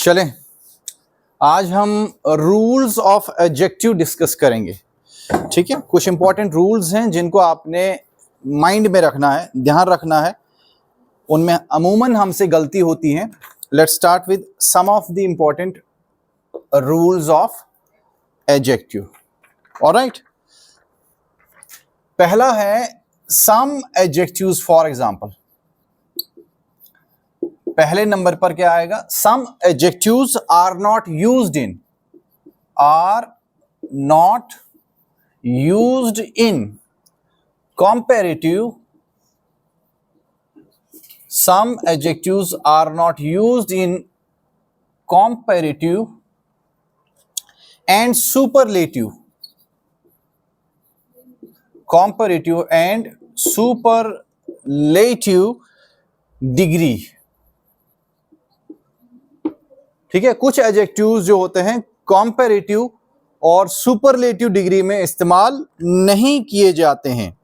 चलें, आज हम रूल्स ऑफ एडजेक्टिव डिस्कस करेंगे। ठीक है, कुछ इंपॉर्टेंट रूल्स हैं जिनको आपने माइंड में रखना है, ध्यान रखना है। उनमें अमूमन हमसे गलती होती है। Let's start with some of the important rules of adjective. All right, पहला है सम एडजेक्टिव्स। फॉर एग्जांपल, पहले नंबर पर क्या आएगा? Some adjectives are not used in, are not used in comparative. Some adjectives are not used in comparative and superlative. Comparative and superlative degree. ठीक है, कुछ एडजेक्टिव्स जो होते हैं comparative और superlative डिग्री में इस्तेमाल नहीं किए जाते हैं।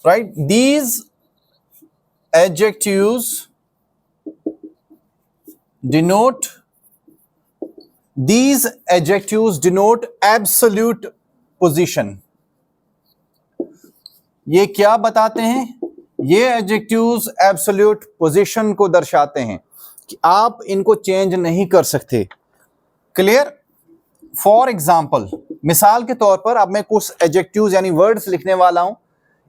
Right? These adjectives denote absolute position. ये क्या बताते हैं? ये adjectives absolute position को दर्शाते हैं कि आप इनको चेंज नहीं कर सकते। क्लियर? फॉर एग्जाम्पल, मिसाल के तौर पर अब मैं कुछ adjectives यानी वर्ड्स लिखने वाला हूं।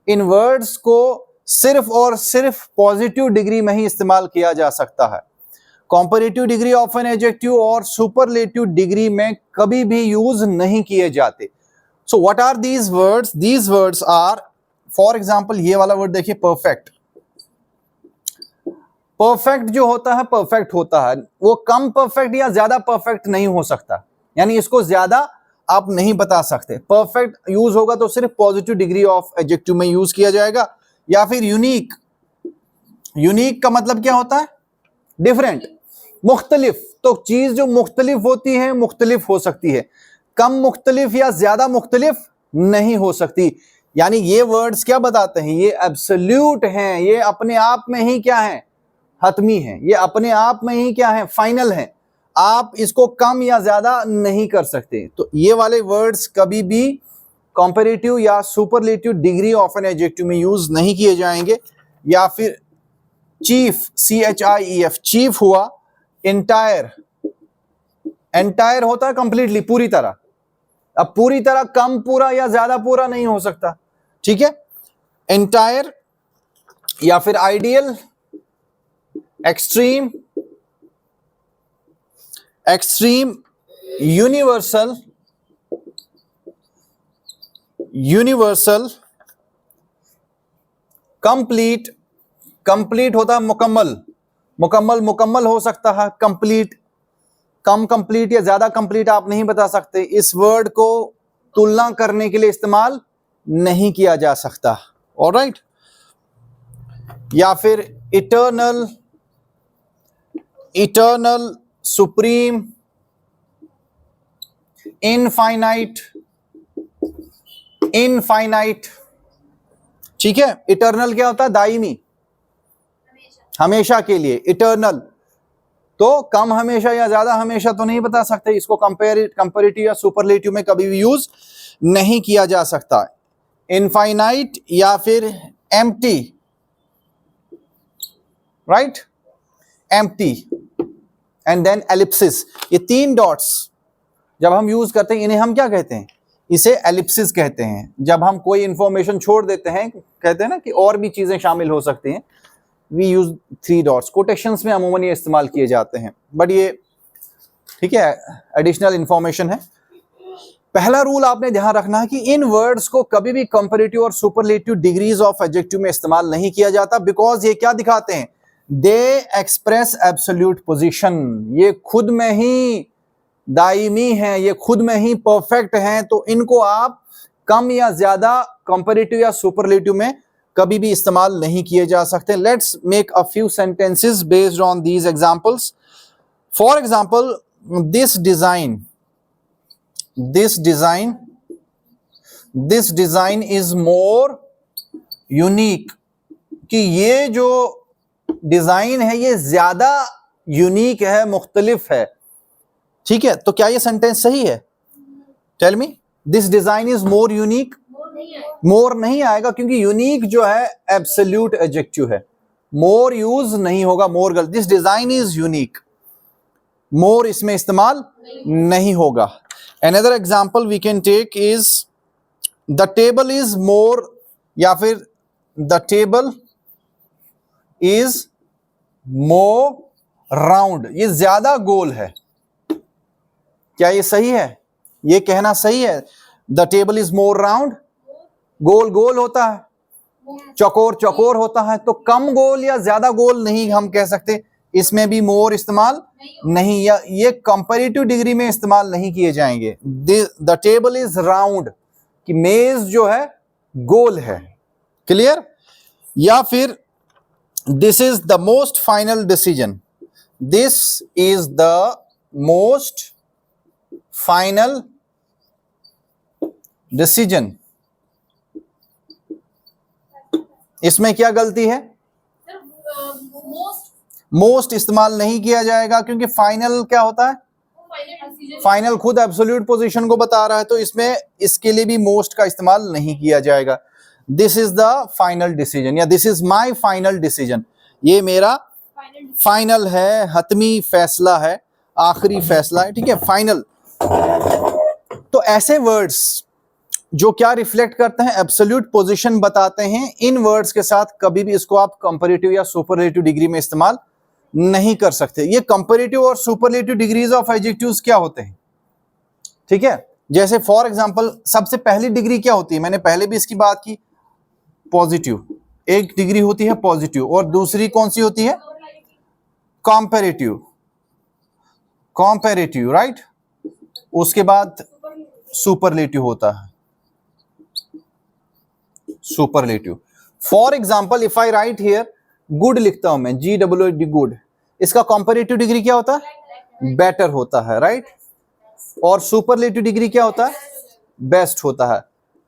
इन वर्ड्स को सिर्फ और सिर्फ पॉजिटिव डिग्री में ही इस्तेमाल किया जा सकता है। Comparative degree of an adjective और सुपरलेटिव डिग्री में कभी भी यूज नहीं किए जाते। So what are these words? These words are, for example ये वाला वर्ड देखिए, परफेक्ट। परफेक्ट जो होता है, परफेक्ट होता है, वो कम परफेक्ट या ज्यादा परफेक्ट नहीं हो सकता, यानी इसको ज्यादा आप नहीं बता सकते। परफेक्ट यूज होगा तो सिर्फ पॉजिटिव डिग्री ऑफ एडजेक्टिव में यूज किया जाएगा। या फिर यूनिक। यूनिक का मतलब क्या होता है? डिफरेंट, मुख्तलिफ। तो चीज जो मुख्तलिफ होती है, मुख्तलिफ हो सकती है, कम मुख्तलिफ या ज्यादा मुख्तलिफ नहीं हो सकती। यानी ये वर्ड्स क्या बताते हैं? ये एब्सोल्यूट हैं, ये अपने आप में ही क्या है? हतमी है। ये अपने आप में ही क्या है? फाइनल है। आप इसको कम या ज्यादा नहीं कर सकते। तो ये वाले वर्ड्स कभी भी कंपैरेटिव या superlative degree of an adjective में यूज नहीं किए जाएंगे। या फिर चीफ, CHIEF, चीफ हुआ। एंटायर, एंटायर होता है कंप्लीटली, पूरी तरह। अब पूरी तरह कम पूरा या ज्यादा पूरा नहीं हो सकता। ठीक है, एंटायर। या फिर ideal, extreme, extreme, universal, universal, complete. Complete होता है मुकम्मल, मुकम्मल मुकम्मल हो सकता है। कंप्लीट, कम कंप्लीट या ज्यादा कंप्लीट आप नहीं बता सकते। इस वर्ड को तुलना करने के लिए इस्तेमाल नहीं किया जा सकता। ऑलराइट। या फिर eternal, eternal, supreme, infinite, infinite. ठीक है, इटर्नल क्या होता है? दायमी, हमेशा के लिए। इटर्नल तो कम हमेशा या ज्यादा हमेशा तो नहीं बता सकते। इसको कंपैरेटिव या सुपरलेटिव में कभी भी यूज नहीं किया जा सकता। इनफाइनाइट या फिर empty, right, empty. And then ellipsis. ये तीन डॉट्स जब हम यूज करते हैं, इन्हें हम क्या कहते हैं? इसे एलिप्सिस कहते हैं। जब हम कोई इंफॉर्मेशन छोड़ देते हैं, कहते हैं ना कि और भी चीजें शामिल हो सकती हैं, वी यूज 3 डॉट्स। कोटेशंस में अमूमन ये इस्तेमाल किए जाते हैं, बट ये ठीक है, एडिशनल इंफॉर्मेशन है। पहला रूल आपने ध्यान रखना है कि इन वर्ड्स को कभी भी कंपैरेटिव और सुपरलेटिव डिग्रीज ऑफ एडजेक्टिव में इस्तेमाल नहीं किया जाता। बिकॉज ये क्या दिखाते हैं? दे एक्सप्रेस एब्सोल्यूट पोजीशन। ये खुद में ही दायमी है, ये खुद में ही परफेक्ट हैं। तो इनको आप कम या ज्यादा कंपैरेटिव या सुपरलेटिव में कभी भी इस्तेमाल नहीं किए जा सकते। Let's make a few sentences based on these examples. For example, this design, this design, this design is more unique. कि ये जो डिजाइन है ये ज्यादा यूनिक है, मुख्तलिफ है, ठीक है। तो क्या ये सेंटेंस सही है? Tell me, this design is more unique. More नहीं आएगा क्योंकि यूनिक जो है एब्सोल्यूट एडजेक्टिव है, मोर यूज नहीं होगा, मोर गलत। This design is unique, more इसमें इस्तेमाल नहीं होगा। Another example we can take is the table is more, या फिर the table is more round, ये ज्यादा गोल है। क्या ये सही है? ये कहना सही है? The table is more round, गोल गोल होता है, चौकोर चौकोर होता है, तो कम गोल या ज्यादा गोल नहीं हम कह सकते, इसमें भी मोर इस्तेमाल नहीं, या ये कंपैरेटिव डिग्री में इस्तेमाल नहीं किए जाएंगे। द टेबल इज राउंड, कि मेज जो है गोल है। क्लियर? या फिर this is the most final decision, this is the most final decision, इसमें क्या गलती है? मोस्ट इस्तेमाल नहीं किया जाएगा क्योंकि फाइनल क्या होता है? फाइनल खुद एब्सोल्यूट पोजीशन को बता रहा है, तो इसमें इसके लिए भी मोस्ट का इस्तेमाल नहीं किया जाएगा। This is the final decision, या this is my final decision, ये मेरा फाइनल है, हतमी फैसला है, आखिरी फैसला है, ठीक है, फाइनल। तो ऐसे वर्ड्स जो क्या रिफ्लेक्ट करते हैं? एब्सोल्यूट पोजीशन बताते हैं, इन वर्ड्स के साथ कभी भी इसको आप कंपैरेटिव या सुपरलेटिव डिग्री में इस्तेमाल नहीं कर सकते। ये कंपैरेटिव और सुपरलेटिव डिग्रीज ऑफ एडजेक्टिव्स क्या होते हैं? ठीक है, जैसे फॉर एग्जांपल सबसे पहली डिग्री क्या होती है? मैंने पहले भी इसकी बात की, पॉजिटिव। एक डिग्री होती है पॉजिटिव, और दूसरी कौन सी होती है? कंपैरेटिव। Comparative, right. उसके बाद सुपरलेटिव होता है, superlative. For example if I right here good लिखता हूं मैं, GWD गुड, इसका कंपैरेटिव डिग्री क्या होता है? बेटर होता है, राइट। और सुपरलेटिव डिग्री क्या होता है? बेस्ट होता है।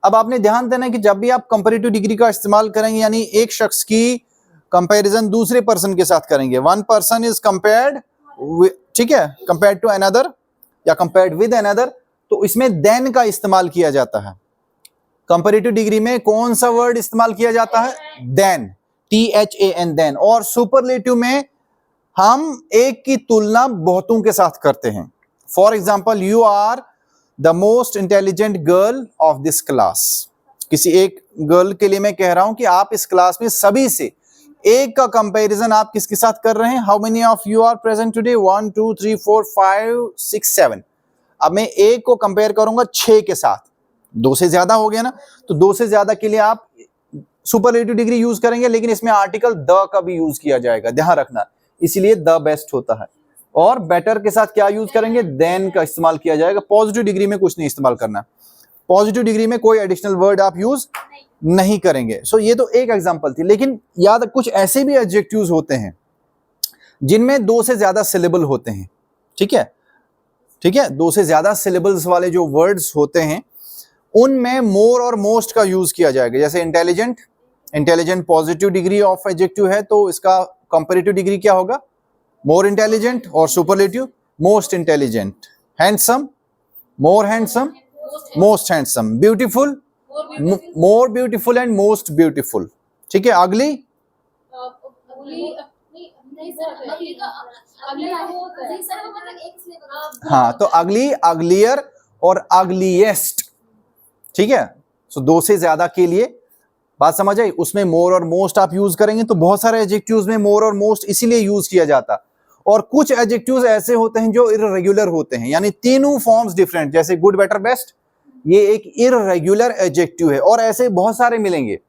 अब आपने ध्यान देना है कि जब भी आप कंपैरेटिव डिग्री का इस्तेमाल करेंगे, यानी एक शख्स की कंपैरिजन दूसरे पर्सन के साथ करेंगे, वन पर्सन इज कंपेयर्ड, ठीक है, कंपेयर्ड टू अनदर या कंपेयर्ड विद अनदर, तो इसमें देन का इस्तेमाल किया जाता है। कंपैरेटिव डिग्री में कौन सा वर्ड इस्तेमाल किया जाता है? Then, THAN, then. और सुपरलेटिव में हम एक की तुलना बहुतों के साथ करते हैं। For example, you are the most intelligent girl of this class, किसी एक गर्ल के लिए मैं कह रहा हूं कि आप इस क्लास में सभी से एक का कंपैरिजन आप किसके साथ कर रहे हैं? How many of you are present today? 1 2 3 4 5 6 7। अब मैं एक को कंपेयर करूंगा 6 के साथ, 2 से ज्यादा हो गया ना, तो 2 से ज्यादा के लिए आप सुपरलेटिव डिग्री यूज करेंगे, लेकिन इसमें आर्टिकल द का भी यूज किया जाएगा, ध्यान रखना, इसलिए द बेस्ट होता है। और बेटर के साथ क्या यूज करेंगे? देन का इस्तेमाल किया जाएगा। पॉजिटिव डिग्री में कुछ नहीं इस्तेमाल करना, पॉजिटिव डिग्री में कोई एडिशनल वर्ड आप यूज नहीं करेंगे। सो ये तो एक एग्जांपल थी, लेकिन याद, कुछ ऐसे भी एडजेक्टिव्स होते हैं जिनमें 2 से ज्यादा सिलेबल होते हैं, ठीक है, ठीक है, 2 से ज्यादा सिलेबल्स वाले जो वर्ड्स होते हैं उनमें मोर और मोस्ट का यूज किया जाएगा। जैसे intelligent, intelligent positive degree of adjective है, तो इसका कंपैरेटिव डिग्री क्या होगा? मोर इंटेलिजेंट, और superlative most intelligent. Handsome, more handsome, most handsome. Beautiful, more beautiful and most beautiful, ठीक है। अगली, हाँ, तो अगली, अगलियर और अगलीएस्ट, ठीक है। सो 2 से ज्यादा के लिए बात समझ आई, उसमें मोर और मोस्ट आप यूज करेंगे, तो बहुत सारे एडजेक्टिव्स में मोर और मोस्ट इसीलिए यूज किया जाता। और कुछ एडजेक्टिव्स ऐसे होते हैं जो इररेगुलर होते हैं, यानी तीनों फॉर्म्स डिफरेंट, जैसे गुड, बेटर, बेस्ट, ये एक इररेगुलर एडजेक्टिव है, और ऐसे बहुत सारे मिलेंगे,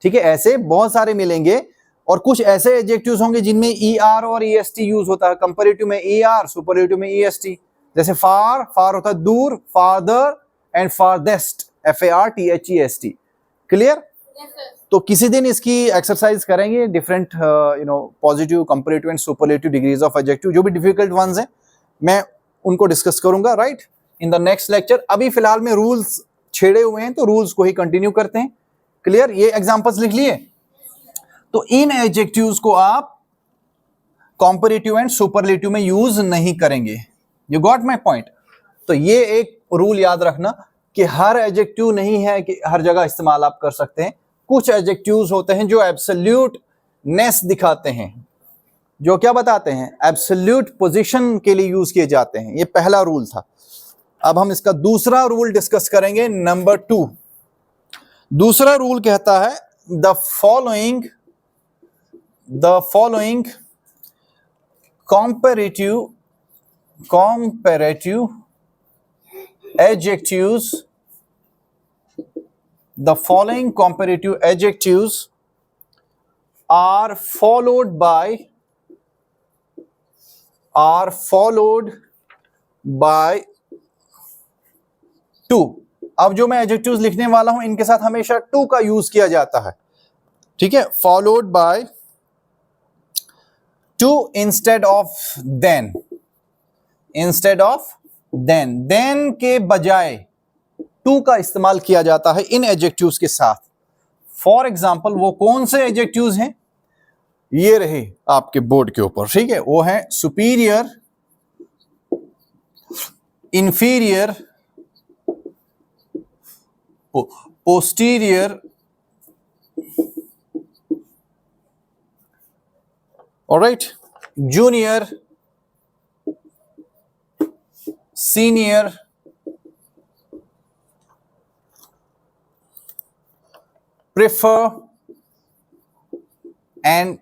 ठीक है, ऐसे बहुत सारे मिलेंगे। और कुछ ऐसे एडजेक्टिव्स होंगे जिनमें ER और EST यूज होता है, कंपैरेटिव में ER, सुपरलेटिव में EST। जैसे फार, फार होता है दूर, father and farthest, FARTHEST। Clear? तो किसी दिन इसकी एक्सरसाइज करेंगे, different positive, comparative and superlative degrees of adjective, जो भी डिफिकल्ट वंस हैं मैं उनको डिस्कस करूंगा, right, in the next lecture. अभी फिलहाल में रूल्स छेड़े हुए हैं, तो रूल्स को ही कंटिन्यू करते हैं। क्लियर? ये एग्जांपल्स लिख लिए। तो इन एडजेक्टिव्स को आप कॉम्परेटिव एंड सुपरलेटिव में यूज नहीं करेंगे। You got my point. तो ये एक रूल याद रखना कि हर एडजेक्टिव नहीं है कि हर जगह इस्तेमाल आप कर सकते हैं। कुछ एडजेक्टिव्स होते हैं जो एब्सोल्यूटनेस दिखाते हैं, जो क्या बताते हैं, एब्सोल्यूट पोजीशन के लिए यूज किए जाते हैं। ये पहला रूल था। अब हम इसका दूसरा रूल डिस्कस करेंगे, नंबर 2। दूसरा रूल कहता है the following comparative adjectives, the following comparative adjectives are followed by to। अब जो मैं एडजेक्टिव्स लिखने वाला हूं इनके साथ हमेशा टू का यूज किया जाता है, ठीक है। Followed by to instead of then, then के बजाय टू का इस्तेमाल किया जाता है इन एडजेक्टिव्स के साथ। फॉर एग्जाम्पल वो कौन से एडजेक्टिव्स हैं, ये रहे आपके बोर्ड के ऊपर, ठीक है। वो है superior, inferior, posterior, all right, junior, senior, prefer and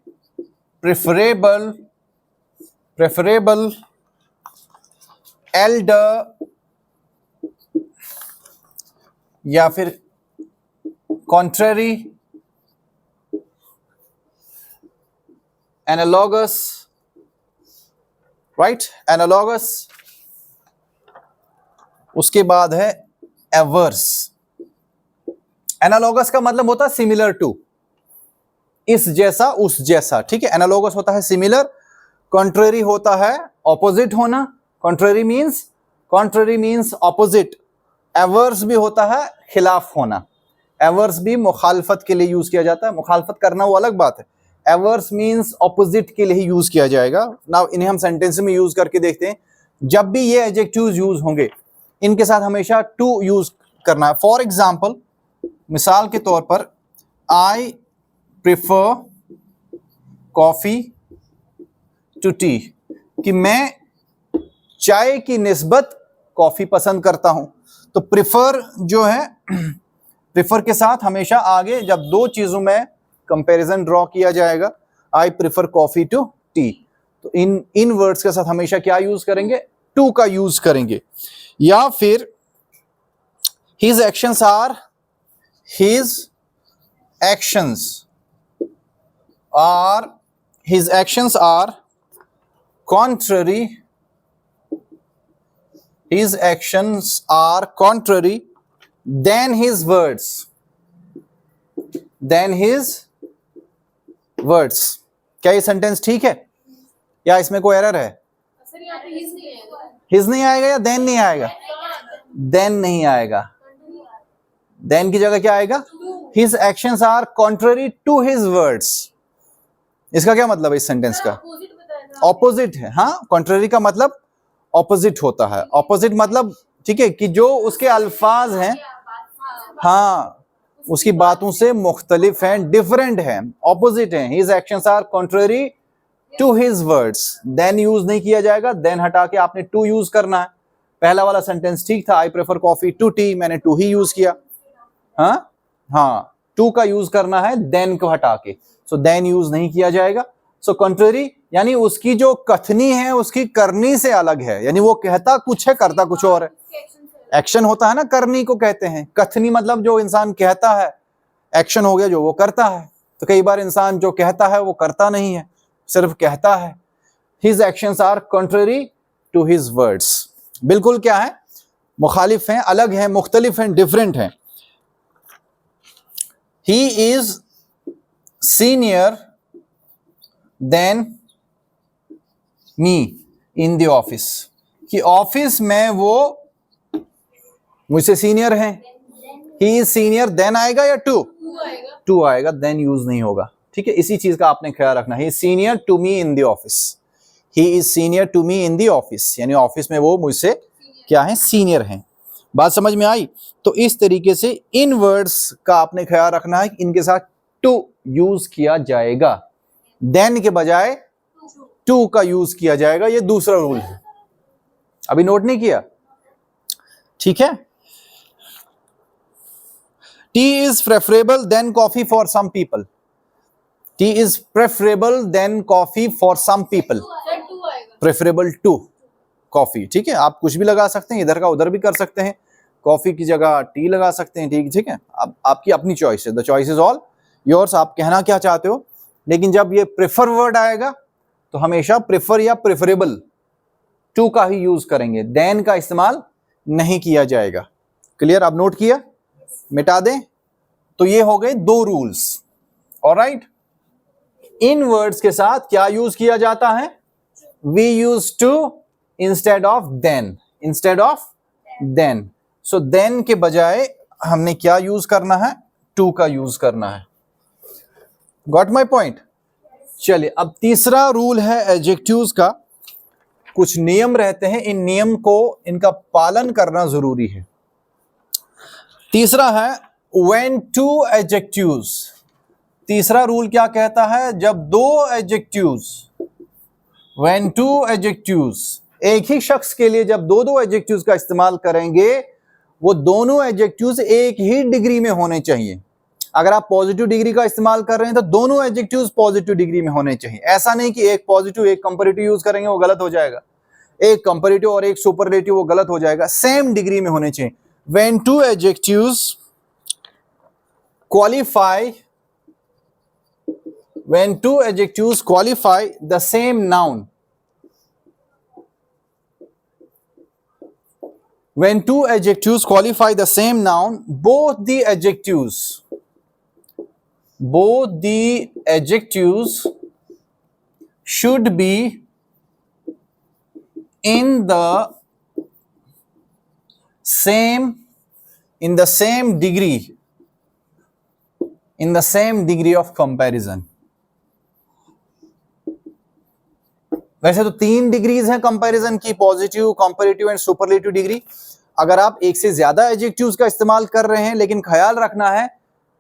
preferable, elder, या फिर contrary, analogous, right, analogous। उसके बाद है एवर्स। एनालॉगस का मतलब होता है सिमिलर टू, इस जैसा, उस जैसा, ठीक है। एनालॉगस होता है सिमिलर, कॉन्ट्ररी होता है ऑपोजिट होना, कॉन्ट्ररी मीन्स ऑपोजिट। एवर्स भी होता है खिलाफ होना, एवर्स भी मुखालफत के लिए यूज किया जाता है। मुखालफत करना वो अलग बात है, एवर्स मीन्स ऑपोजिट के लिए यूज किया जाएगा। नाउ इन्हें हम सेंटेंस में यूज करके देखते हैं। जब भी ये एडजेक्टिव्स यूज होंगे इनके साथ हमेशा टू यूज करना है। फॉर एग्जाम्पल, मिसाल के तौर पर, I prefer coffee to tea, कि मैं चाय की निस्बत कॉफी पसंद करता हूं। तो प्रिफर जो है, प्रिफर के साथ हमेशा आगे जब दो चीजों में कंपैरिजन ड्रॉ किया जाएगा, I prefer coffee to tea, तो इन वर्ड्स के साथ हमेशा क्या यूज करेंगे, टू का यूज करेंगे। या फिर his actions are contrary, his actions are contrary than his words, क्या ये सेंटेंस ठीक है या इसमें कोई एरर है? हिज नहीं आएगा या देन नहीं आएगा? देन नहीं आएगा, देन की जगह क्या आएगा? His actions are contrary to his words. इसका क्या मतलब है इस सेंटेंस का? ऑपोजिट है। हाँ, कॉन्ट्ररी का मतलब ऑपोजिट होता है। ऑपोजिट मतलब, ठीक है, कि जो उसके अल्फाज हैं, हाँ, उसकी बातों से मुख्तलिफ हैं, डिफरेंट हैं, ऑपोजिट हैं। His actions are contrary to his words. Then use नहीं किया जाएगा, देन हटा के आपने टू यूज करना है। पहला वाला सेंटेंस ठीक था, I prefer coffee to tea, मैंने टू ही यूज किया। हाँ, टू का यूज करना है देन को हटा के, सो देन यूज नहीं किया जाएगा। सो कॉन्ट्ररी यानी उसकी जो कथनी है उसकी करनी से अलग है, यानी वो कहता कुछ है करता कुछ और है। एक्शन होता है ना, करनी को कहते हैं। कथनी मतलब जो इंसान कहता है, एक्शन हो गया जो वो करता है। तो कई बार इंसान जो कहता है वो करता नहीं है, सिर्फ कहता है। His actions are contrary to his words. बिल्कुल क्या है? मुखालिफ हैं, अलग हैं, मुख्तलिफ हैं, डिफरेंट हैं। He is senior than me in the office, कि ऑफिस में वो मुझसे सीनियर हैं। ही इज सीनियर देन आएगा या टू? टू आएगा, देन यूज नहीं होगा। ठीक है, इसी चीज का आपने ख्याल रखना है। He is senior to me in the office, he is senior to me in the office, यानी ऑफिस में वो मुझसे क्या है, सीनियर हैं। बात समझ में आई? तो इस तरीके से इन वर्ड्स का आपने ख्याल रखना है कि इनके साथ टू यूज किया जाएगा, देन के बजाय टू का यूज किया जाएगा। ये दूसरा रूल है, अभी नोट नहीं किया? ठीक है। Tea is preferable than coffee for some people. Tea is preferable than coffee for some people. Preferable to coffee, ठीक है। आप कुछ भी लगा सकते हैं, इधर का उधर भी कर सकते हैं, कॉफी की जगह टी लगा सकते हैं, ठीक है। अब आपकी अपनी चॉइस है, the choice is all yours, आप कहना क्या चाहते हो। लेकिन जब ये प्रेफर वर्ड आएगा तो हमेशा प्रेफर या प्रेफरेबल टू का ही यूज करेंगे, देन का इस्तेमाल नहीं किया जाएगा। क्लियर? आप नोट किया? मिटा दें? तो ये हो गए दो रूल्स। ऑलराइट, इन वर्ड्स के साथ क्या यूज किया जाता है? We use to instead of then, instead of then. So then के बजाय हमने क्या यूज करना है? टू का यूज करना है। Got my point? चलिए, अब तीसरा रूल है एडजेक्टिव्स का। कुछ नियम रहते हैं, इन नियम को, इनका पालन करना जरूरी है। तीसरा है व्हेन टू एडजेक्टिव्स। तीसरा रूल क्या कहता है? जब दो एडजेक्टिव्स, व्हेन टू एडजेक्टिव्स, एक ही शख्स के लिए जब दो दो एडजेक्टिव्स का इस्तेमाल करेंगे, वो दोनों एडजेक्टिव्स एक ही डिग्री में होने चाहिए। अगर आप पॉजिटिव डिग्री का इस्तेमाल कर रहे हैं तो दोनों एडजेक्टिव्स पॉजिटिव डिग्री में होने चाहिए। ऐसा नहीं कि एक पॉजिटिव एक कंपैरेटिव यूज करेंगे, वो गलत हो जाएगा। एक कंपैरेटिव और एक सुपरलेटिव, वो गलत हो जाएगा। सेम डिग्री में होने चाहिए। When two adjectives qualify, when two adjectives qualify the same noun, when two adjectives qualify the same noun, both the adjectives should be in the same degree of comparison. वैसे तो 3 degrees हैं comparison की, positive, comparative and superlative degree. अगर आप एक से ज्यादा adjectives का इस्तेमाल कर रहे हैं, लेकिन ख्याल रखना है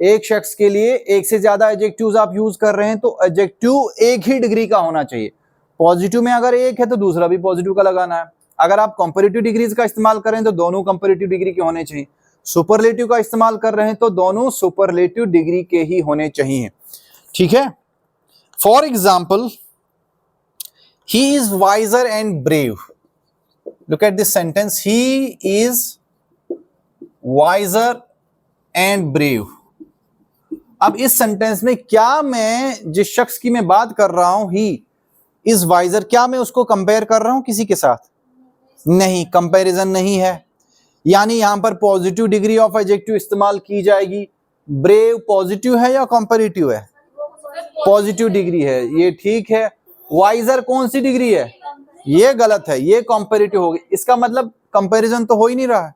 एक शख्स के लिए एक से ज्यादा एडजेक्टिव्स आप यूज कर रहे हैं, तो एडजेक्टिव एक ही डिग्री का होना चाहिए। पॉजिटिव में अगर एक है तो दूसरा भी पॉजिटिव का लगाना है। अगर आप कंपैरेटिव डिग्रीज का इस्तेमाल कर रहे हैं तो दोनों कंपैरेटिव डिग्री के होने चाहिए। सुपरलेटिव का इस्तेमाल कर रहे हैं तो दोनों सुपरलेटिव डिग्री के ही होने चाहिए। ठीक है। For example, he is wiser and brave. Look at this sentence. He is wiser and brave. अब इस सेंटेंस में क्या मैं जिस शख्स की मैं बात कर रहा हूं, he is wiser, क्या मैं उसको कंपेयर कर रहा हूं किसी के साथ? नहीं, कंपैरिजन नहीं है। यानी यहां पर पॉजिटिव डिग्री ऑफ एडजेक्टिव इस्तेमाल की जाएगी। ब्रेव पॉजिटिव है या कंपैरेटिव है? पॉजिटिव डिग्री है, ये ठीक है। वाइजर कौन सी डिग्री है? ये गलत है, ये कंपैरेटिव होगी। इसका मतलब कंपैरिजन तो हो ही नहीं रहा है।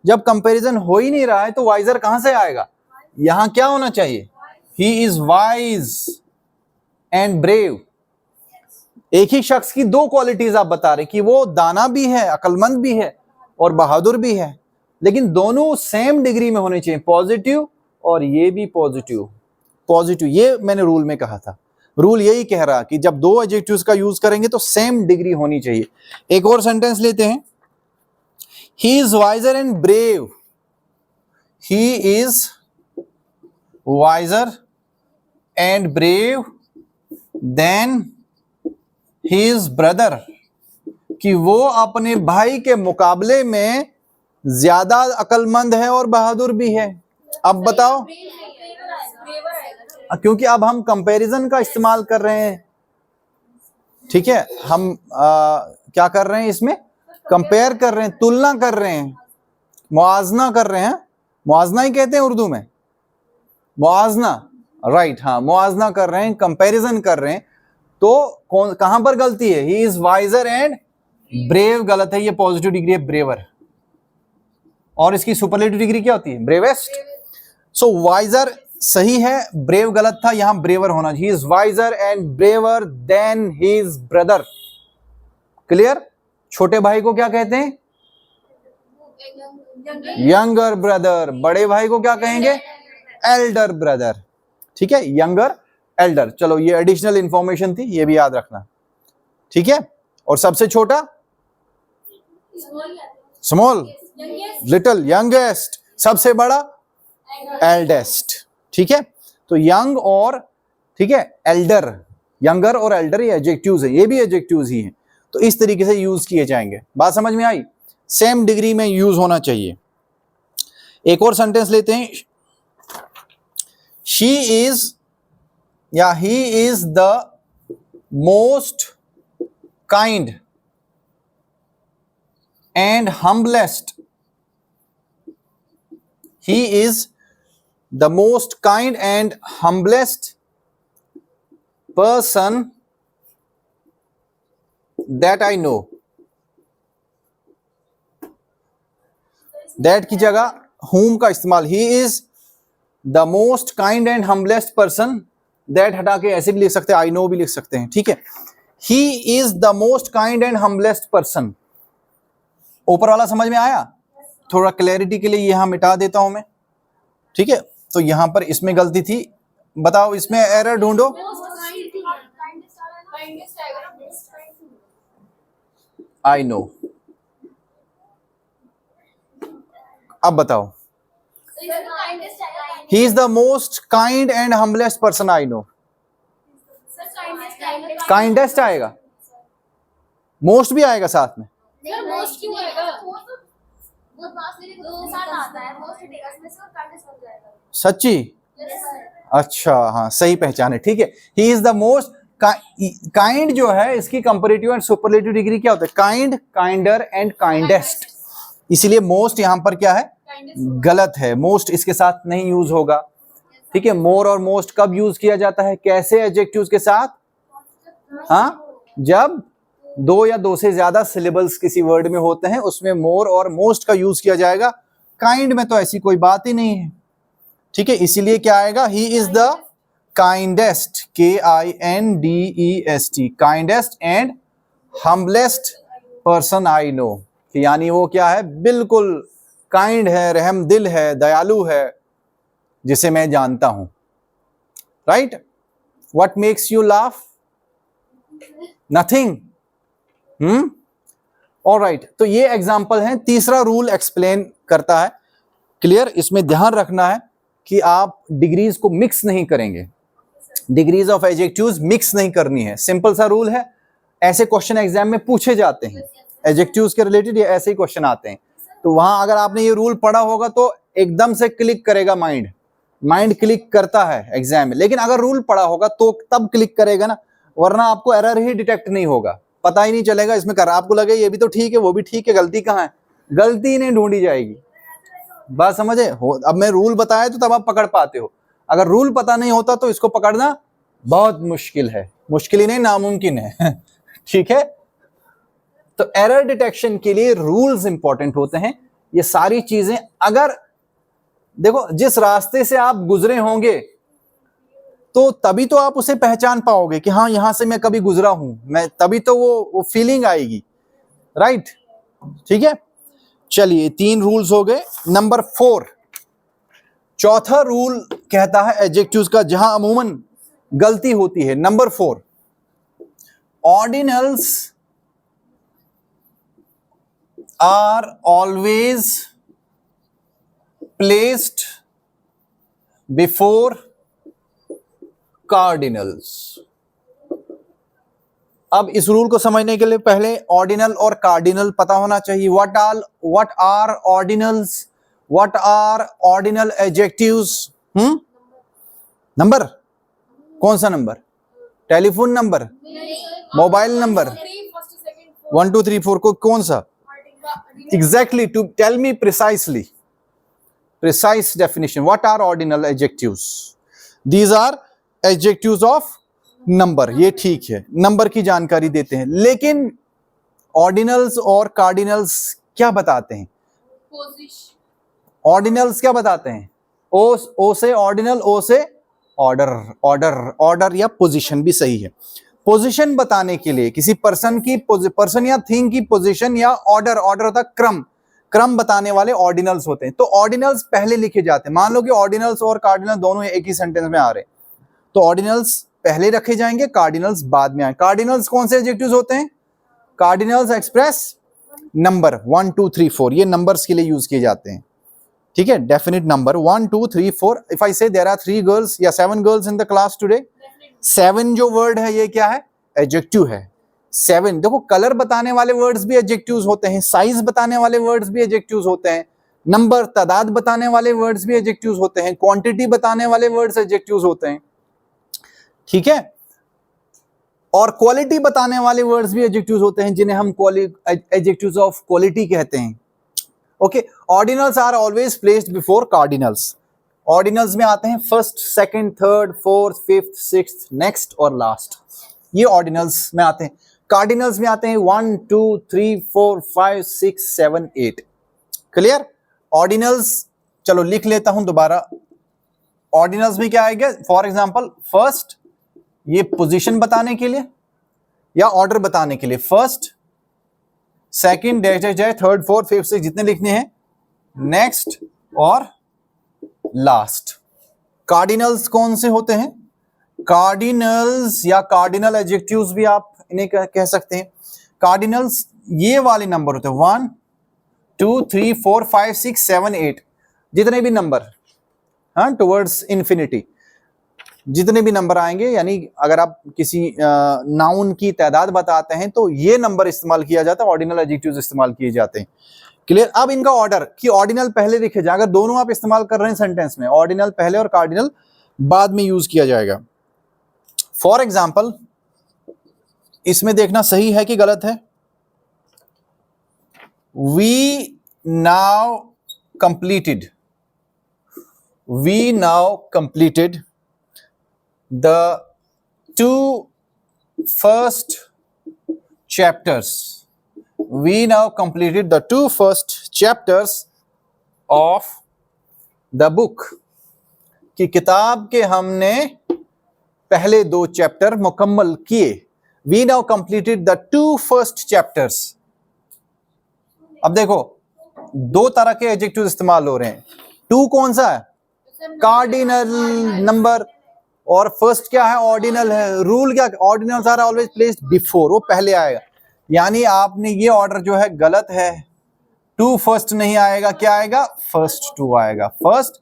जब कंपैरिजन हो ही नहीं रहा है तो वाइजर कहां से आएगा? यहां क्या होना चाहिए? He is wise and brave. एक ही शख्स की दो क्वालिटीज आप बता रहे कि वो दाना भी है, अक्लमंद भी है और बहादुर भी है, लेकिन दोनों सेम डिग्री में होने चाहिए, पॉजिटिव और ये भी पॉजिटिव। पॉजिटिव, ये मैंने रूल में कहा था। रूल यही कह रहा कि जब दो एडजेक्टिव्स का यूज करेंगे तो सेम डिग्री होनी चाहिए। एक और सेंटेंस लेते हैं। He is wiser and brave. He is wiser and brave than his brother, कि वो अपने भाई के मुकाबले में ज्यादा अक्लमंद है और बहादुर भी है। अब बताओ, क्योंकि अब हम कंपैरिजन का इस्तेमाल कर रहे हैं। ठीक है, हम क्या कर रहे हैं? इसमें कंपेयर कर रहे हैं, तुलना कर रहे हैं, मुआजना कर रहे हैं। मुआजना ही कहते हैं उर्दू में, मुआजना, राइट। हाँ, मुआजना कर रहे हैं, कंपैरिजन कर रहे हैं। तो कहां पर गलती है? He is wiser and brave गलत है, ये पॉजिटिव डिग्री है ब्रेवर। और इसकी सुपरलेटिव डिग्री क्या होती है? ब्रेवेस्ट। सो वाइजर सही है, ब्रेव गलत था, यहां ब्रेवर होना चाहिए। He is wiser and braver than his brother. Clear? छोटे भाई को क्या कहते हैं? Younger brother. बड़े भाई को क्या कहेंगे? Elder brother. ठीक है, यंगर एल्डर। चलो ये एडिशनल इंफॉर्मेशन थी, ये भी याद रखना। ठीक है, और सबसे छोटा स्मॉल, लिटिल, यंगेस्ट। सबसे बड़ा एल्डेस्ट। ठीक है, तो यंग और ठीक है एल्डर, यंगर और एल्डर ये एडजेक्टिव्स हैं, ये भी एडजेक्टिव्स ही हैं। तो इस तरीके से यूज किए जाएंगे। बात समझ में आई? सेम डिग्री में यूज होना चाहिए। एक और सेंटेंस लेते हैं। शी इज या he is the most kind and humblest. He is the most kind and humblest person that I know. That की जगह whom का इस्तेमाल। He is the most kind and humblest person। that हटा के ऐसे भी लिख सकते हैं, I know भी लिख सकते हैं। ठीक है, He is the most kind and humblest person। ऊपर वाला समझ में आया? थोड़ा क्लैरिटी के लिए यहां मिटा देता हूं मैं। ठीक है, तो यहां पर इसमें गलती थी, बताओ इसमें एरर ढूंढो। I know. अब बताओ। He is the most kind and humblest person I know. Kindest आएगा, मोस्ट भी आएगा साथ में। सच्ची? अच्छा, हाँ सही पहचाने। ठीक है, he is the most kind जो है इसकी कंपैरेटिव एंड सुपरलेटिव डिग्री क्या होता है? Kind, kinder and kindest. इसीलिए मोस्ट यहां पर क्या है? गलत है, मोस्ट इसके साथ नहीं यूज होगा। ठीक है, मोर और मोस्ट कब यूज किया जाता है? कैसे एडजेक्टिव्स के साथ? हाँ, जब दो या दो से ज्यादा सिलेबल्स किसी वर्ड में होते हैं उसमें मोर और मोस्ट का यूज किया जाएगा। काइंड में तो ऐसी कोई बात ही नहीं है। ठीक है, इसीलिए क्या आएगा? He is the kindest, KINDEST, kindest and humblest person I know. यानी वो क्या है? बिल्कुल काइंड है, रहम दिल है, दयालु है, जिसे मैं जानता हूं। Right? What makes you laugh? Nothing. Alright, तो ये एग्जांपल है। तीसरा रूल एक्सप्लेन करता है। क्लियर? इसमें ध्यान रखना है कि आप डिग्रीज को मिक्स नहीं करेंगे, डिग्रीज ऑफ एडजेक्टिव्स मिक्स नहीं करनी है। सिंपल सा रूल है, ऐसे क्वेश्चन एग्जाम में पूछे जाते हैं, एडजेक्टिव्स के रिलेटेड ये ऐसे ही क्वेश्चन आते हैं। तो वहां अगर आपने ये रूल पढ़ा होगा तो एकदम से क्लिक करेगा माइंड, माइंड क्लिक करता है एग्जाम में। लेकिन अगर रूल पढ़ा होगा तो तब क्लिक करेगा ना, वरना आपको एरर ही डिटेक्ट नहीं होगा, पता ही नहीं चलेगा इसमें कर। आपको लगे ये भी तो ठीक है वो भी ठीक है, गलती कहाँ है? गलती नहीं ढूंढी जाएगी। बात समझे? अब मैं रूल बताया तो तब आप पकड़ पाते हो, अगर रूल पता नहीं होता तो इसको पकड़ना बहुत मुश्किल है। मुश्किल ही नहीं, नामुमकिन है। ठीक है, तो एरर डिटेक्शन के लिए रूल्स इंपॉर्टेंट होते हैं। ये सारी चीजें अगर देखो जिस रास्ते से आप गुजरे होंगे तो तभी तो आप उसे पहचान पाओगे कि हाँ यहां से मैं कभी गुजरा हूं, मैं तभी तो वो फीलिंग आएगी। राइट? ठीक है, चलिए 3 रूल्स हो गए। नंबर 4, चौथा रूल कहता है एडजेक्टिव्स का जहां अमूमन गलती होती है। Number 4, ordinals are always placed before cardinals. अब इस रूल को समझने के लिए पहले ऑर्डिनल और कार्डिनल पता होना चाहिए। What are ordinals, what are ordinal adjectives? Number, कौन सा नंबर? टेलीफोन नंबर, मोबाइल नंबर, 1 2 3 4 को कौन सा? Exactly, to tell me precisely, precise definition. What are ordinal adjectives? These are adjectives of number. ये ठीक है, नंबर की जानकारी देते हैं। लेकिन ऑर्डिनल्स और कार्डिनल्स क्या बताते हैं? ऑर्डिनल्स क्या बताते हैं? ओ से ऑर्डिनल, ओ से ऑर्डर, ऑर्डर, ऑर्डर या पोजीशन भी सही है। पोजीशन बताने के लिए किसी पर्सन या थिंग की पोजीशन या ऑर्डर होता क्रम बताने वाले ऑर्डिनल्स होते हैं। तो ऑर्डिनल्स पहले लिखे जाते हैं। मान लो कि ऑर्डिनल्स और कार्डिनल दोनों एक ही सेंटेंस में आ रहे हैं, तो ऑर्डिनल्स पहले रखे जाएंगे, कार्डिनल्स बाद में आए। कार्डिनल्स कौन से एडजेक्टिव्स होते हैं? कार्डिनल्स एक्सप्रेस नंबर 1 2 3 4, ये नंबर्स के लिए यूज किए जाते हैं। ठीक है, डेफिनेट नंबर 1 2 3 4। इफ आई से देयर आर 3 गर्ल्स या 7 girls in the class today, 7 जो वर्ड है ये क्या है? एडजेक्टिव है। 7 देखो, कलर बताने वाले वर्ड्स भी एडजेक्टिव्स होते हैं, साइज बताने वाले वर्ड्स भी एडजेक्टिव्स होते हैं, नंबर तादाद बताने वाले वर्ड्स भी एडजेक्टिव्स होते हैं, क्वांटिटी बताने वाले वर्ड्स एडजेक्टिव्स होते हैं। ठीक है, और क्वालिटी बताने वाले वर्ड्स भी एडजेक्टिव्स होते हैं, जिन्हें हम एडजेक्टिव्स ऑफ क्वालिटी कहते हैं। Okay, ordinals are always placed before cardinals. Ordinals में आते हैं first, second, third, fourth, fifth, sixth, next और लास्ट, ये ऑर्डिनल्स में आते हैं। कार्डिनल्स में आते हैं 1 2 3 4 5 6 7 8। क्लियर? ऑर्डिनल्स, चलो लिख लेता हूं दोबारा। ऑर्डिनल्स में क्या आएगा? फॉर एग्जांपल फर्स्ट, ये पोजीशन बताने के लिए या ऑर्डर बताने के लिए, first, second, dash dash, third, fourth, fifth, sixth, जितने लिखने हैं, नेक्स्ट और लास्ट। कार्डिनल्स कौन से होते हैं? कार्डिनल्स या कार्डिनल एडजेक्टिव्स भी आप इन्हें कह सकते हैं। कार्डिनल्स ये वाले नंबर होते हैं 1 2 3 4 5 6 7 8, जितने भी नंबर, हाँ, टुवर्ड्स इंफिनिटी, जितने भी नंबर आएंगे, यानी अगर आप किसी नाउन की तादाद बताते हैं तो ये नंबर इस्तेमाल किया जाता है, ऑर्डिनल एडजेक्टिव्स इस्तेमाल किए जाते हैं। क्लियर? अब इनका ऑर्डर कि ऑर्डिनल पहले लिखे जाए, अगर दोनों आप इस्तेमाल कर रहे हैं सेंटेंस में, ऑर्डिनल पहले और कार्डिनल बाद में यूज किया जाएगा। फॉर एग्जाम्पल, इसमें देखना सही है कि गलत है। We now completed the 2 first chapters. We now completed the 2 first chapters of the book. कि किताब के हमने पहले 2 चैप्टर मुकम्मल किए। We now completed the 2 first chapters. अब देखो, 2 तरह के एडजेक्टिव इस्तेमाल हो रहे हैं। 2 कौन सा है? कार्डिनल नंबर, और फर्स्ट क्या है? ऑर्डिनल है। रूल क्या? Ordinals are always placed before, वो पहले आएगा। यानी आपने ये ऑर्डर जो है गलत है, 2 फर्स्ट नहीं आएगा, क्या आएगा? फर्स्ट 2 आएगा। फर्स्ट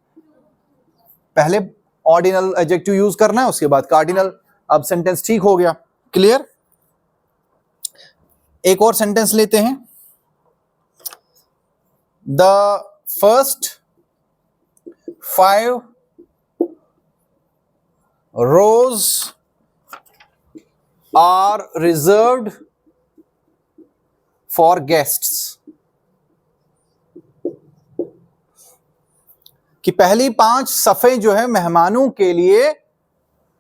पहले ऑर्डिनल एडजेक्टिव यूज करना है, उसके बाद कार्डिनल। अब सेंटेंस ठीक हो गया। क्लियर? एक और सेंटेंस लेते हैं। The first 5 rows are reserved for guests. कि पहली 5 सफ़े जो है मेहमानों के लिए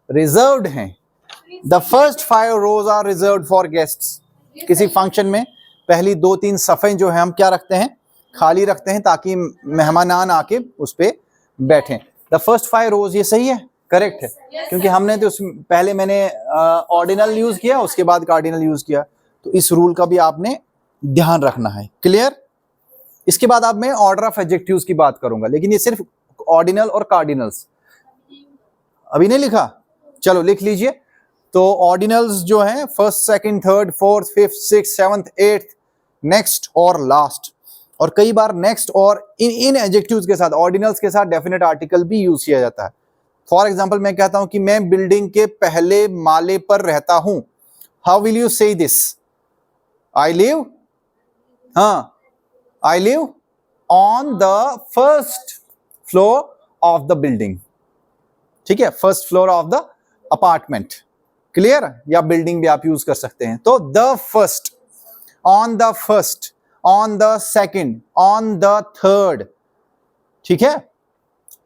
रिजर्व्ड हैं। The first 5 rows are reserved for guests. किसी फंक्शन में पहली 2-3 सफ़े जो है हम क्या रखते हैं? खाली रखते हैं, ताकि मेहमान आके उस पे बैठें। द फर्स्ट 5 rows, ये सही है, करेक्ट है, क्योंकि हमने तो पहले मैंने ऑर्डिनल यूज किया, उसके बाद कार्डिनल यूज किया, तो इस रूल का भी आपने ध्यान रखना है। क्लियर? इसके बाद अब मैं ऑर्डर ऑफ एडजेक्टिव्स की बात करूंगा, लेकिन ये सिर्फ ऑर्डिनल और कार्डिनल्स। अभी नहीं लिखा? चलो लिख लीजिए। तो ऑर्डिनल्स जो हैं first, second, third, fourth, fifth, sixth, seventh, eighth, next और लास्ट। और कई बार नेक्स्ट और इन एडजेक्टिव्स के साथ, ऑर्डिनल्स के साथ डेफिनेट आर्टिकल भी यूज किया जाता है। फॉर एग्जाम्पल, मैं कहता हूं कि मैं बिल्डिंग के पहले माले पर रहता हूं। हाउ विल यू से दिस? आई लिव, हाँ, I live on the first floor of the building. ठीक है, first floor of the apartment. Clear? या बिल्डिंग भी आप यूज कर सकते हैं। तो the first, on the first, on the second, on the third. ठीक है?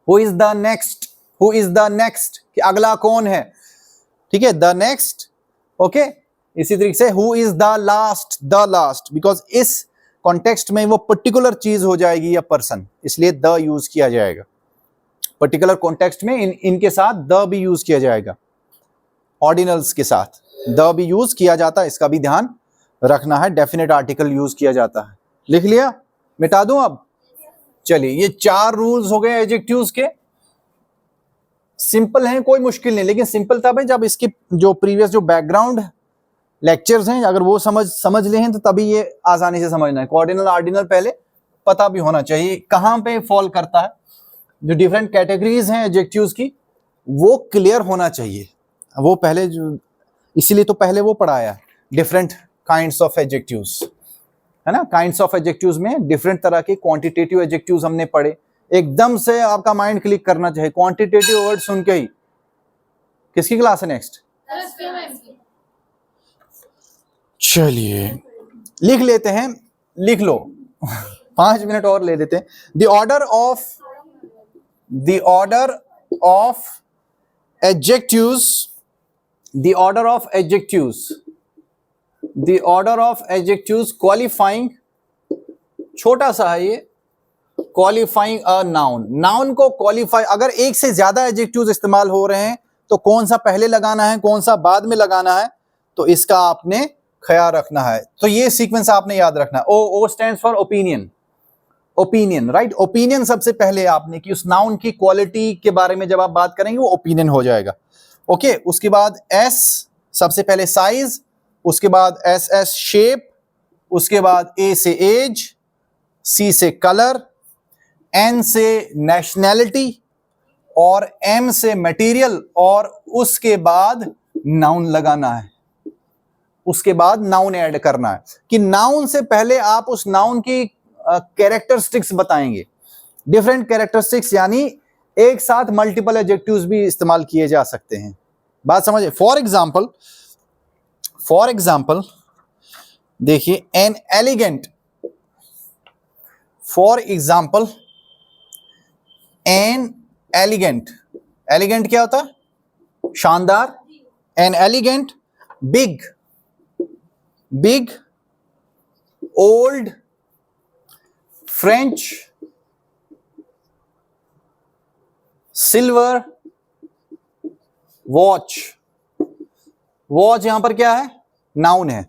Who is the next, who is the next, कि अगला कौन है। ठीक है, द नेक्स्ट। ओके, इसी तरीके से who is the last, because इस कॉन्टेक्स्ट में वो पर्टिकुलर चीज हो जाएगी या पर्सन, इसलिए द यूज किया जाएगा। पर्टिकुलर कॉन्टेक्स्ट में इनके साथ द भी यूज किया जाएगा, ऑर्डिनल्स के साथ। द भी यूज किया जाता है, इसका भी ध्यान रखना है। डेफिनेट आर्टिकल यूज किया जाता है। लिख लिया, मिटा दूं अब? चलिए, ये 4 रूल्स हो गए एडजेक्टिव्स के। सिंपल हैं, कोई मुश्किल नहीं, लेकिन सिंपल तब है जब इसके जो प्रीवियस जो बैकग्राउंड लेक्चर्स हैं अगर वो समझ ले हैं तो तभी ये आसानी से समझना है। कोऑर्डिनल आर्डिनल पहले पता भी होना चाहिए कहां पे फॉल करता है, जो डिफरेंट कैटेगरीज हैं एडजेक्टिव्स की वो क्लियर होना चाहिए। वो पहले जो, इसीलिए तो पहले वो पढ़ाया डिफरेंट काइंड्स ऑफ एडजेक्टिव्स, है ना। काइंड्स ऑफ एडजेक्टिव्स में डिफरेंट तरह के क्वांटिटेटिव एडजेक्टिव्स हमने पढ़े। एकदम से आपका माइंड क्लिक करना चाहिए क्वांटिटेटिव वर्ड सुन के ही। किसकी क्लास है नेक्स्ट? चलिए लिख लेते हैं, लिख लो 5 मिनट और ले लेते हैं। The order of adjectives, the order of adjectives qualifying, छोटा सा है ये, क्वालिफाइंग अ नाउन। नाउन को क्वालिफाई, अगर एक से ज्यादा एडजेक्टिव्स इस्तेमाल हो रहे हैं तो कौन सा पहले लगाना है कौन सा बाद में लगाना है, तो इसका आपने ख्याल रखना है। तो ये सीक्वेंस आपने याद रखना है। O stands for opinion, opinion, right. Opinion सबसे पहले आपने कि उस नाउन की क्वालिटी के बारे में जब आप बात करेंगे वो ओपिनियन हो जाएगा। ओके, उसके बाद एस सबसे पहले साइज, उसके बाद एस शेप, उसके बाद ए से एज, सी से कलर, एन से नेशनैलिटी और एम से मटेरियल, और उसके बाद नाउन लगाना है। उसके बाद नाउन ऐड करना है कि नाउन से पहले आप उस नाउन की कैरेक्टरिस्टिक्स बताएंगे, डिफरेंट कैरेक्टरिस्टिक्स, यानी एक साथ मल्टीपल एडजेक्टिव्स भी इस्तेमाल किए जा सकते हैं। बात समझे? फॉर एग्जाम्पल देखिए, an elegant, for example an elegant, elegant क्या होता है? शानदार। An elegant, big, old, French, silver, watch. Watch यहां पर क्या है? नाउन है।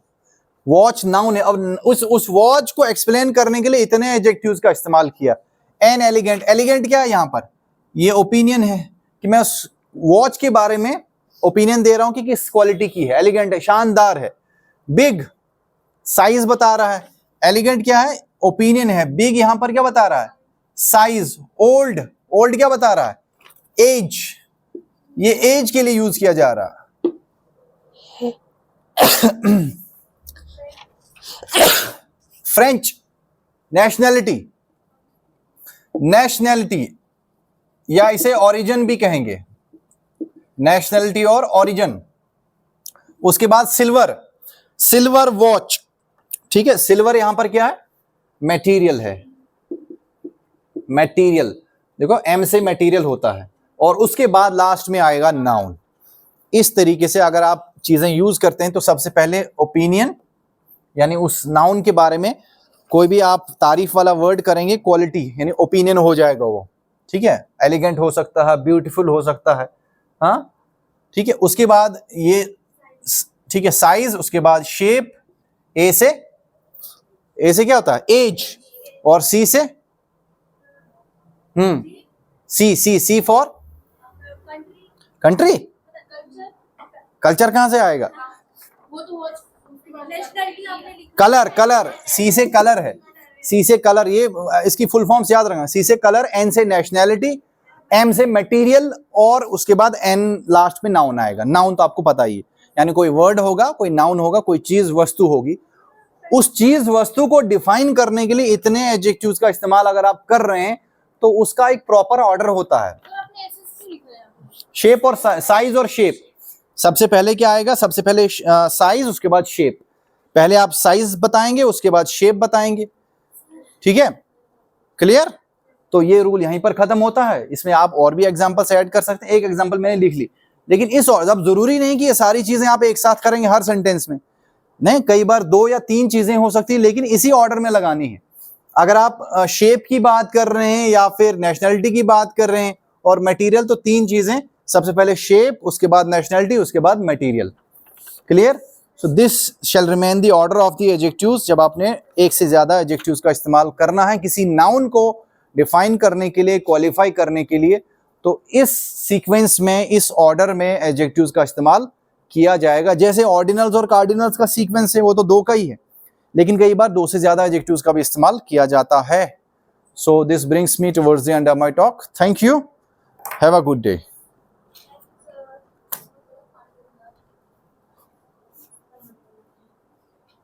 वॉच नाउन है। अब उस वॉच को एक्सप्लेन करने के लिए इतने एडजेक्टिव्स का इस्तेमाल किया। एन एलिगेंट, एलिगेंट क्या है यहां पर? ये ओपिनियन है कि मैं उस वॉच के बारे में ओपिनियन दे रहा हूं कि किस क्वालिटी की है। एलिगेंट है, शानदार है। बिग, साइज बता रहा है। एलिगेंट क्या है? ओपिनियन है। बिग यहां पर क्या बता रहा है? साइज। ओल्ड, ओल्ड क्या बता रहा है? एज, ये एज के लिए यूज किया जा रहा है। फ्रेंच, नेशनैलिटी, नेशनैलिटी या इसे ओरिजिन भी कहेंगे, नेशनैलिटी और ओरिजिन। उसके बाद सिल्वर, सिल्वर वॉच, ठीक है। सिल्वर यहां पर क्या है? मटेरियल है। मटेरियल, देखो एम से मटेरियल होता है, और उसके बाद लास्ट में आएगा नाउन। इस तरीके से अगर आप चीजें यूज करते हैं तो सबसे पहले ओपिनियन, यानी उस नाउन के बारे में कोई भी आप तारीफ वाला वर्ड करेंगे, क्वालिटी यानी ओपिनियन हो जाएगा वो, ठीक है। एलिगेंट हो सकता है, ब्यूटीफुल हो सकता है, हाँ ठीक है। उसके बाद ये, ठीक है, साइज, उसके बाद शेप, ए से क्या होता है? एज, और सी से सी फॉर कंट्री। कल्चर कहां से आएगा? कलर, सी से कलर है, सी से कलर, ये इसकी फुल फॉर्म्स याद रखना। सी से कलर, एन से नेशनैलिटी, एम से मटेरियल, और उसके बाद एन लास्ट में नाउन आएगा। नाउन तो आपको पता ही है, यानी कोई वर्ड होगा, कोई नाउन होगा, कोई चीज वस्तु होगी। उस चीज वस्तु को डिफाइन करने के लिए इतने एडजेक्टिव्स का इस्तेमाल अगर आप कर रहे हैं तो उसका एक प्रॉपर ऑर्डर होता है। शेप और साइज और शेप, सबसे पहले क्या आएगा? सबसे पहले साइज, उसके बाद शेप। पहले आप साइज बताएंगे, उसके बाद शेप बताएंगे, ठीक है, क्लियर। तो ये रूल यहीं पर खत्म होता है। इसमें आप और भी एग्जांपल्स ऐड कर सकते हैं। एक एग्जांपल मैंने लिख ली, लेकिन इस अब जरूरी नहीं कि ये सारी चीजें आप एक साथ करेंगे हर सेंटेंस में, नहीं, कई बार 2 या 3 चीजें हो सकती है, लेकिन इसी ऑर्डर में लगानी है। अगर आप शेप की बात कर रहे हैं या फिर नेशनैलिटी की बात कर रहे हैं और मटेरियल, तो 3 चीजें, सबसे पहले शेप, उसके बाद नेशनैलिटी, उसके बाद material. Clear? So this shell remain the order of the adjectives जब आपने एक से ज्यादा एडजेक्टिव्स का इस्तेमाल करना है किसी नाउन को डिफाइन करने के लिए, क्वालिफाई करने के लिए, तो इस सीक्वेंस में, इस ऑर्डर में एडजेक्टिव्स का इस्तेमाल किया जाएगा। जैसे ऑर्डिनल्स और कार्डिनल्स का सीक्वेंस है वो तो दो का ही है, लेकिन कई बार दो से ज्यादा एडजेक्टिव्स का भी इस्तेमाल किया जाता है। So this brings me towards the end of my talk. Thank you, have a good day.